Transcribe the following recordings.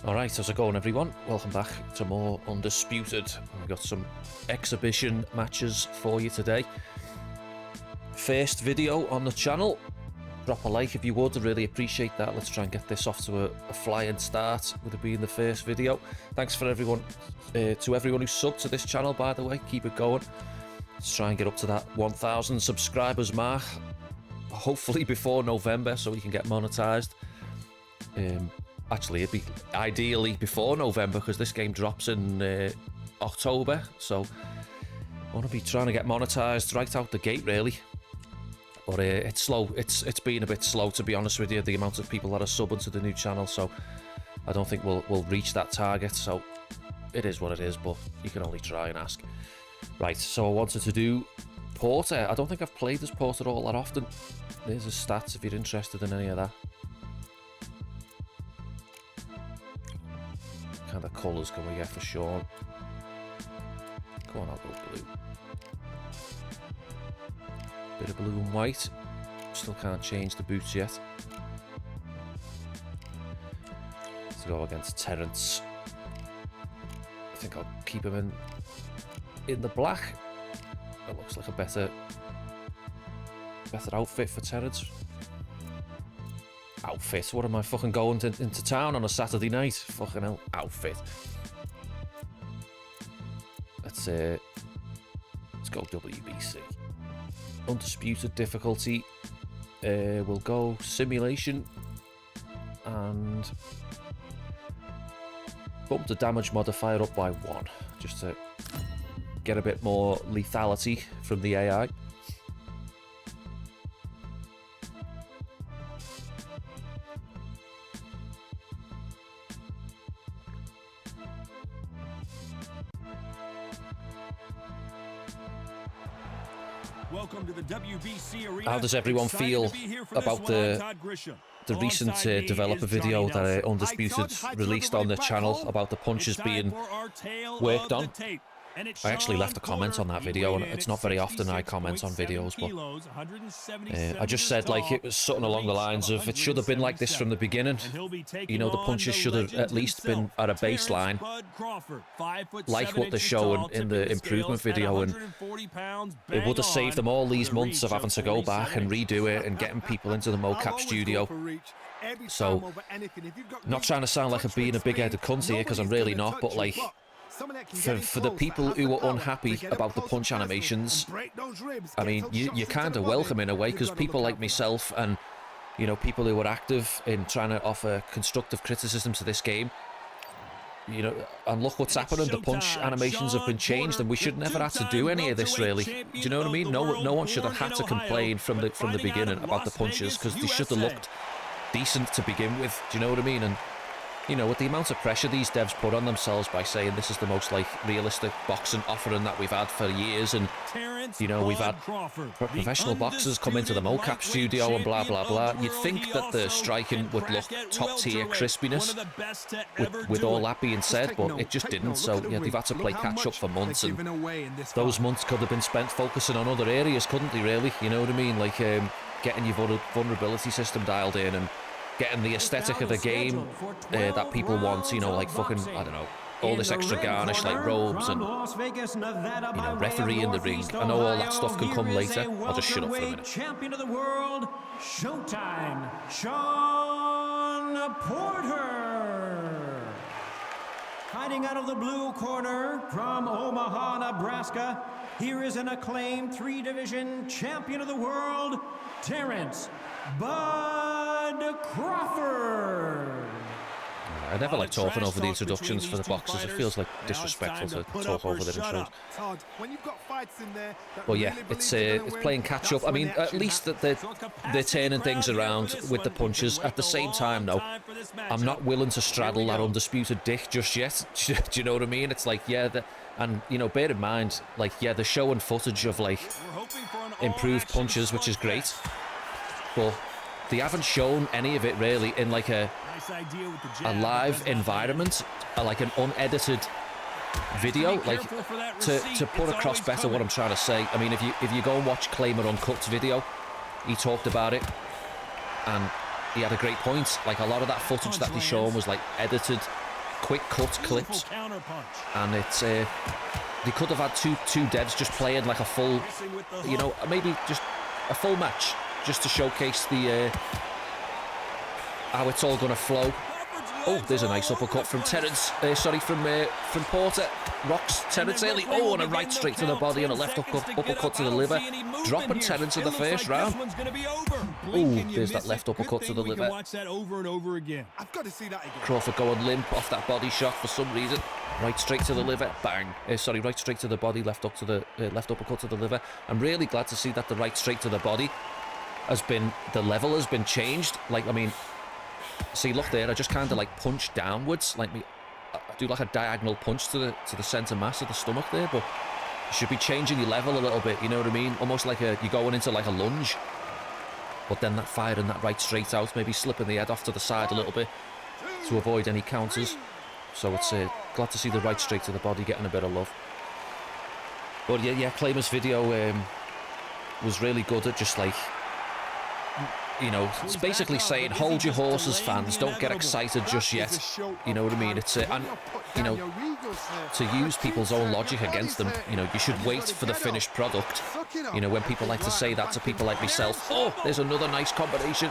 Alright, how's it going everyone? Welcome back to more Undisputed. We've got some exhibition matches for you today. First video on the channel. Drop a like if you would, I'd really appreciate that. Let's try and get this off to a flying start with it being the first video. Thanks for everyone, to everyone who subbed to this channel, by the way. Keep it going. Let's try and get up to that 1,000 subscribers mark. Hopefully before November so we can get monetized. Actually, it'd be ideally before November because this game drops in October. So I want to be trying to get monetized right out the gate, really. But it's slow. It's been a bit slow, to be honest with you, the amount of people that are subbing to the new channel. So I don't think we'll reach that target. So it is what it is, but you can only try and ask. Right, so I wanted to do Porter. I don't think I've played as Porter all that often. There's his stats if you're interested in any of that. What kind of colours can we get for Shawn? Go on, I'll go blue. Bit of blue and white. Still can't change the boots yet. Let's go against Terence. I think I'll keep him in the black. It looks like a better outfit for Terence. Outfit? What am I fucking going into town on a Saturday night? Fucking hell, outfit. Let's go WBC. Undisputed difficulty. We'll go simulation and bump the damage modifier up by 1 just to get a bit more lethality from the AI. Welcome to the WBC arena. How does everyone feel about the recent developer video that Undisputed released on the channel about the punches being worked on? I actually left a comment on that video, and it's not very often I comment on videos, but I just said, like, it was something along the lines of it should have been like this from the beginning. You know, the punches should have at least been at a baseline, like what they're showing in the improvement video, and it would have saved them all these months of having to go back and redo it and getting people into the mocap studio. So, not trying to sound like I'm being a big-headed cunt here, because I'm really not, but, like, for the people who are unhappy about the punch animations, I mean, you kind of welcome in a way, because people like myself and, you know, people who are active in trying to offer constructive criticism to this game, you know, and look what's happening, the punch animations have been changed, and we should never have to do any of this, really. Do you know what I mean? No one should have had to complain from the beginning about the punches, because they should have looked decent to begin with. Do you know what I mean? And you know, with the amount of pressure these devs put on themselves by saying this is the most, like, realistic boxing offering that we've had for years, and, you know, we've had professional boxers come into the mocap studio and blah, blah, blah. You'd think that the striking would look top-tier crispiness with all that being said, but it just didn't. So, yeah, they've had to play catch-up for months, and those months could have been spent focusing on other areas, couldn't they, really? You know what I mean? Like, getting your vulnerability system dialed in and getting the aesthetic of the game that people want, you know, like fucking, I don't know, all this extra garnish, like robes and, you know, referee in the ring. I know all that stuff can come later. I'll just shut up for a minute. Champion of the world, Showtime, Shawn Porter. Hiding out of the blue corner from Omaha, Nebraska, here is an acclaimed 3-division champion of the world, Terence Bud Crawford. I never like talking over the introductions for the boxers. It feels like disrespectful to talk over their intros. But yeah, it's playing catch up. I mean, at least that they're turning things around with the punches. At the same time, though, I'm not willing to straddle that Undisputed dick just yet. Do you know what I mean? It's like, yeah, and, you know, bear in mind, like, yeah, they're showing footage of, like, improved punches, which is great. But they haven't shown any of it, really, in, like, a live environment, like an unedited video, like, to put across better what I'm trying to say. I mean, if you go and watch Claimer Uncut's video, he talked about it, and he had a great point. Like, a lot of that footage that they shown was, like, edited quick cut clips, and it's they could have had two devs just playing like a full, you know, maybe just a full match just to showcase the how it's all going to flow. Oh, there's a nice uppercut from Terence. From Porter. Rocks Terence early. Oh, and a right straight to the body and a left uppercut to the liver. Dropping Terence in the first round. Oh, there's that left uppercut to the liver. Crawford going limp off that body shot for some reason. Right straight to the liver. Bang. Right straight to the body. Left uppercut to the liver. I'm really glad to see that the right straight to the body the level has been changed. Like, I mean, see, look there, I just kind of like punch downwards, I do like a diagonal punch to the centre mass of the stomach there, but you should be changing your level a little bit, you know what I mean? Almost like you're going into like a lunge, but then that firing that right straight out, maybe slipping the head off to the side a little bit to avoid any counters. So it's glad to see the right straight to the body getting a bit of love. But yeah, Claimer's video was really good at just like, you know, it's basically saying, hold your horses, fans, don't get excited just yet. You know what I mean? It's, and, you know, to use people's own logic against them, you know, you should wait for the finished product. You know, when people like to say that to people like myself, oh, there's another nice combination.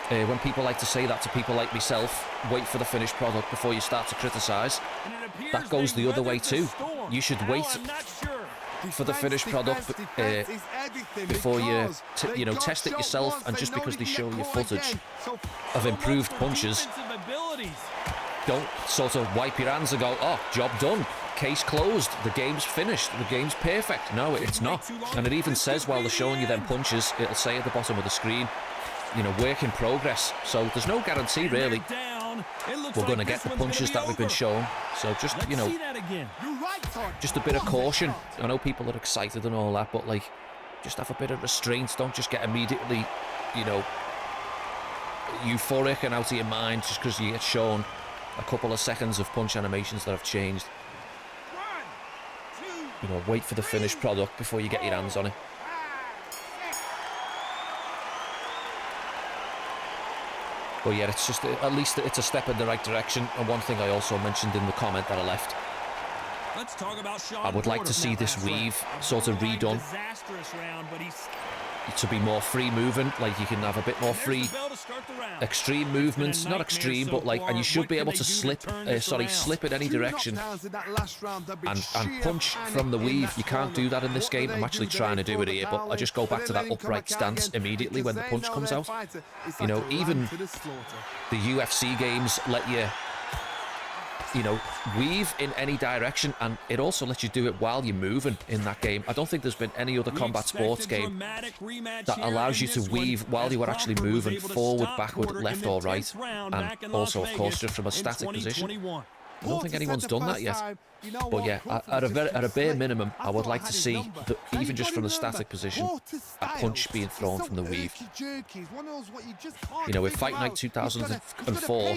When people like to say that to people like myself, wait for the finished product before you start to criticise. That goes the other way too. You should wait for the finished product before you know, test it yourself, and just because they show you footage of improved punches, don't sort of wipe your hands and go, oh, job done, case closed, the game's finished, the game's perfect. No, it's not. And it even says, while they're showing you them punches, it'll say at the bottom of the screen, you know, work in progress. So there's no guarantee really we're going to get the punches that we've been shown. So just, you know, just a bit of caution. I know people are excited and all that, but like, just have a bit of restraint. Don't just get immediately, you know, euphoric and out of your mind just because you get shown a couple of seconds of punch animations that have changed. You know, wait for the finished product before you get your hands on it. But yeah, it's just, at least it's a step in the right direction. And one thing I also mentioned in the comment that I left, let's talk about Shawn. I would like to see this weave sort of redone to be more free moving. Like, you can have a bit more free extreme movements, not extreme, but like, and you should be able to slip in any direction and punch from the weave. You can't do that in this game. I'm actually trying to do it here, but I just go back to that upright stance immediately when the punch comes out. You know, even the UFC games let you know, weave in any direction, and it also lets you do it while you're moving in that game. I don't think there's been any other combat sports game that allows you to weave while you are actually moving forward, backward, left or right, and also, of course, just from a static position. I don't think anyone's done that yet. But yeah, at a bare minimum, I would like to see, even just from the static position, a punch being thrown from the weave. You know, if Fight Night 2004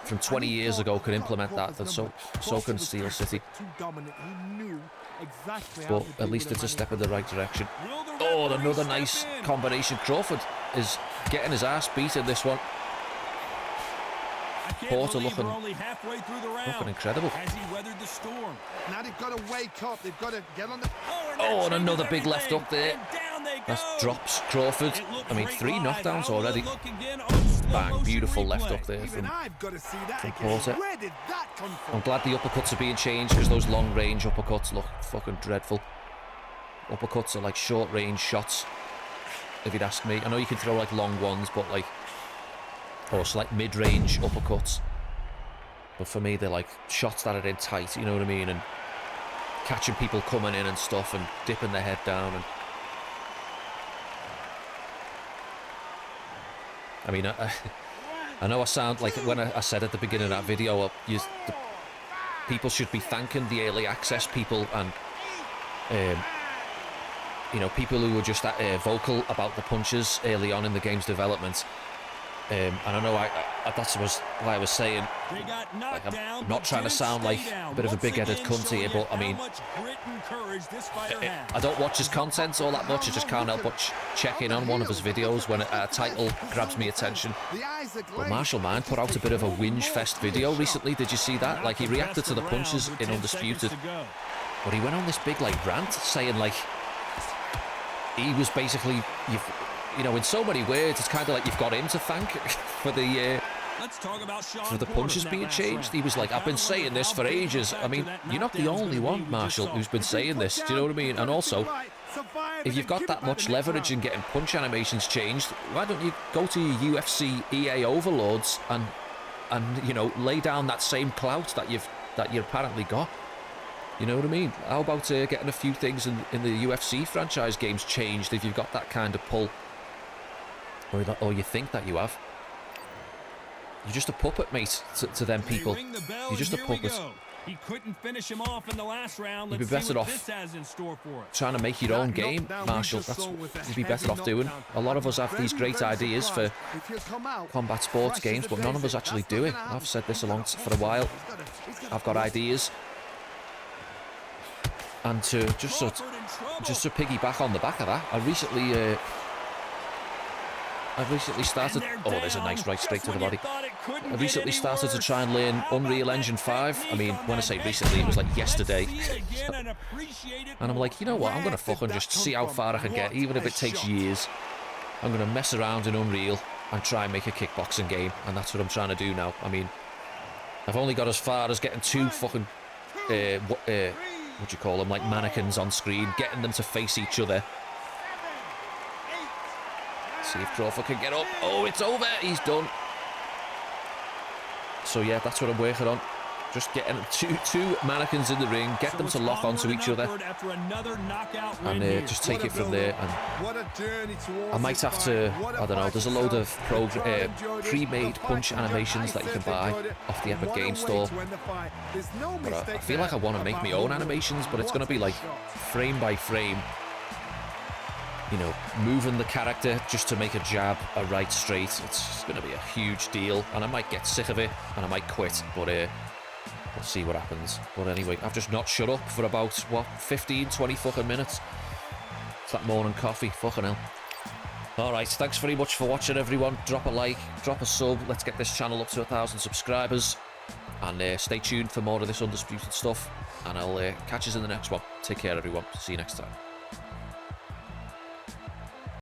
from 20 years ago could implement that, then so can Steel City. But at least it's a step in the right direction. Oh, another nice combination. Crawford is getting his ass beat in this one. Porter looking incredible. Now they've got to wake up. They've got to get on the... Oh, and another big left up there. That drops Crawford. I mean, 3 knockdowns already. Bang, beautiful left up there from Porter. I'm glad the uppercuts are being changed, because those long range uppercuts look fucking dreadful. Uppercuts are like short range shots, if you'd ask me. I know you can throw like long ones, but like, or like mid-range uppercuts, but for me they're like shots that are in tight, you know what I mean, and catching people coming in and stuff and dipping their head down. And I mean, I know I sound like, when I said at the beginning of that video, people should be thanking the early access people and you know, people who were just vocal about the punches early on in the game's development. And I know that's why I was saying, like, I'm not trying to sound like a bit of a big-headed cunt here, but I mean, I don't watch his content all that much. I just can't help but check in on one of his videos when a title grabs me attention. But Marshall Man put out a bit of a whinge fest video recently. Did you see that? Like, he reacted to the punches in Undisputed, but he went on this big like rant saying like he was basically, you know, in so many words, it's kind of like you've got him to thank for the punches being changed. He was like, I've been saying this for ages. I mean, you're not the only one, Marshall, who's been saying this. Do you know what I mean? And also, if you've got that much leverage in getting punch animations changed, why don't you go to your UFC EA overlords and you know, lay down that same clout that you apparently got? You know what I mean? How about getting a few things in the UFC franchise games changed if you've got that kind of pull? Or you think that you have. You're just a puppet, mate, to them people. You're just a puppet. He couldn't finish him off in the last round. You'd be better off trying to make your own game, Marshall. That's what you'd be better off doing. A lot of us have these great ideas for combat sports games, but none of us actually do it. I've said this for a while. I've got ideas. And to just to piggyback on the back of that, I recently started... Oh, there's a nice right straight to the body. I recently started to try and learn Unreal Engine 5. I mean, when I say recently, it was like yesterday. And I'm like, you know what? I'm going to fucking just see how far I can get, even if it takes years. I'm going to mess around in Unreal and try and make a kickboxing game. And that's what I'm trying to do now. I mean, I've only got as far as getting two fucking... what do you call them? Like mannequins on screen, getting them to face each other. See if Crawford can get up. Oh, it's over. He's done. So yeah, that's what I'm working on. Just getting two mannequins in the ring, get them to lock onto each other, and just take it from there. And I might have to, I don't know, there's a load of pre-made punch animations that you can buy off the Epic Games Store. But I feel like I want to make my own animations, but it's going to be like frame by frame. You know, moving the character just to make a jab, a right straight. It's going to be a huge deal, and I might get sick of it, and I might quit, but we'll see what happens. But anyway, I've just not shut up for about, what, 15, 20 fucking minutes. It's that morning coffee, fucking hell. Alright, thanks very much for watching, everyone. Drop a like, drop a sub. Let's get this channel up to 1,000 subscribers. And stay tuned for more of this Undisputed stuff. And I'll catch you in the next one. Take care, everyone. See you next time.